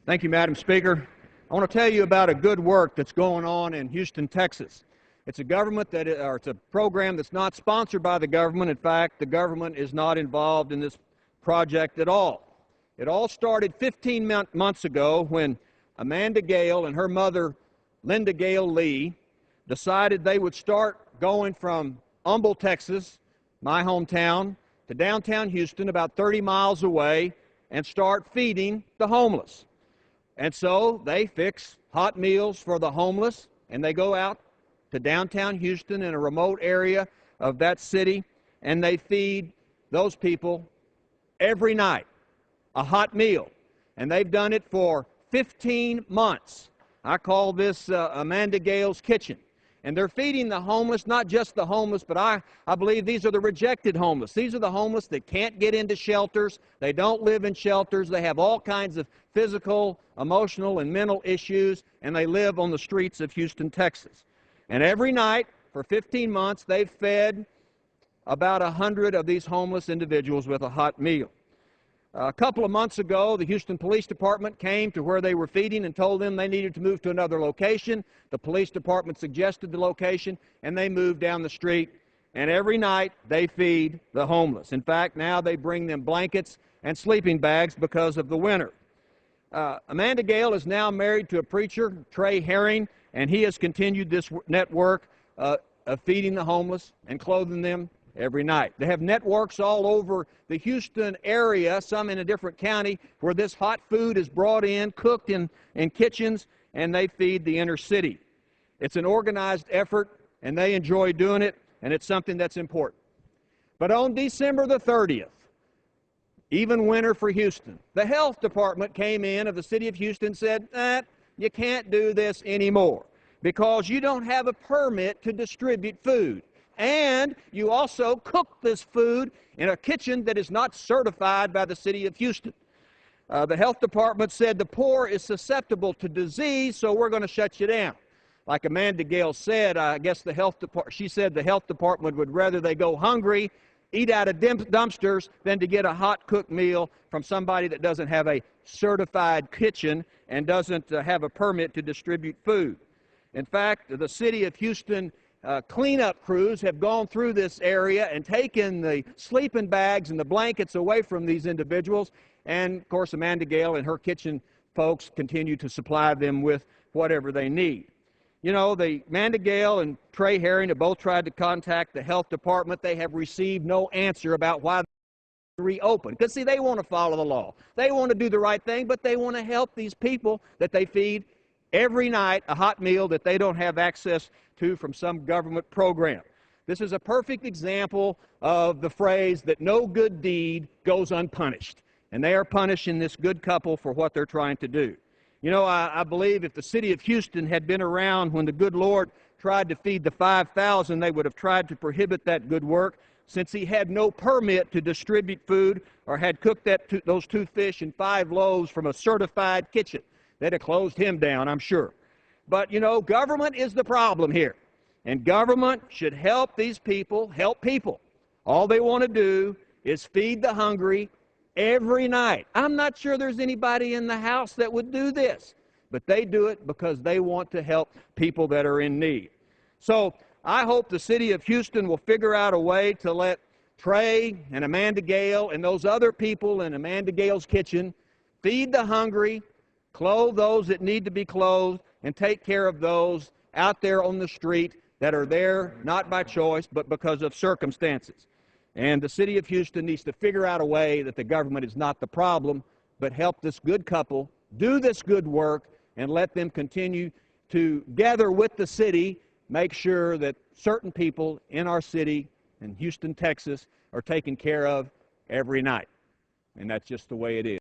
Thank you, Madam Speaker. I want to tell you about a good work that's going on in Houston, Texas. It's a it's a program that's not sponsored by the government. In fact, the government is not involved in this project at all. It all started 15 months ago when Amanda Gayle and her mother, Linda Gayle Lee, decided they would start going from Humble, Texas, my hometown, to downtown Houston, about 30 miles away, and start feeding the homeless. And so they fix hot meals for the homeless, and they go out to downtown Houston in a remote area of that city, and they feed those people every night a hot meal. And they've done it for 15 months. I call this Amanda Gayle's Kitchen. And they're feeding the homeless, not just the homeless, but I believe these are the rejected homeless. These are the homeless that can't get into shelters. They don't live in shelters. They have all kinds of physical, emotional, and mental issues, and they live on the streets of Houston, Texas. And every night for 15 months, they've fed about 100 of these homeless individuals with a hot meal. A couple of months ago, the Houston Police Department came to where they were feeding and told them they needed to move to another location. The police department suggested the location, and they moved down the street. And every night, they feed the homeless. In fact, now they bring them blankets and sleeping bags because of the winter. Amanda Gayle is now married to a preacher, Trey Herring, and he has continued this network of feeding the homeless and clothing them every night. They have networks all over the Houston area, some in a different county, where this hot food is brought in, cooked in kitchens, and they feed the inner city. It's an organized effort, and they enjoy doing it, and it's something that's important. But on December the 30th, even winter for Houston, the health department came in of the city of Houston and said, you can't do this anymore because you don't have a permit to distribute food. And you also cook this food in a kitchen that is not certified by the city of Houston. The health department said the poor is susceptible to disease, so we're going to shut you down. Like Amanda Gayle said, I guess she said the health department would rather they go hungry, eat out of dumpsters, than to get a hot cooked meal from somebody that doesn't have a certified kitchen and doesn't have a permit to distribute food. In fact, the city of Houston cleanup crews have gone through this area and taken the sleeping bags and the blankets away from these individuals. And, of course, Amanda Gayle and her kitchen folks continue to supply them with whatever they need. You know, Amanda Gayle and Trey Herring have both tried to contact the health department. They have received no answer about why they reopen. Because, see, they want to follow the law. They want to do the right thing, but they want to help these people that they feed every night a hot meal that they don't have access to from some government program. This is a perfect example of the phrase that no good deed goes unpunished. And they are punishing this good couple for what they're trying to do. You know, I believe if the city of Houston had been around when the good Lord tried to feed the 5,000, they would have tried to prohibit that good work, since he had no permit to distribute food or had cooked those 2 fish and 5 loaves from a certified kitchen. They'd have closed him down, I'm sure. But, you know, government is the problem here. And government should help these people help people. All they want to do is feed the hungry every night. I'm not sure there's anybody in the House that would do this. But they do it because they want to help people that are in need. So I hope the city of Houston will figure out a way to let Trey and Amanda Gayle and those other people in Amanda Gayle's Kitchen feed the hungry, clothe those that need to be clothed, and take care of those out there on the street that are there not by choice but because of circumstances. And the city of Houston needs to figure out a way that the government is not the problem, but help this good couple do this good work and let them continue to, together with the city, make sure that certain people in our city in Houston, Texas, are taken care of every night. And that's just the way it is.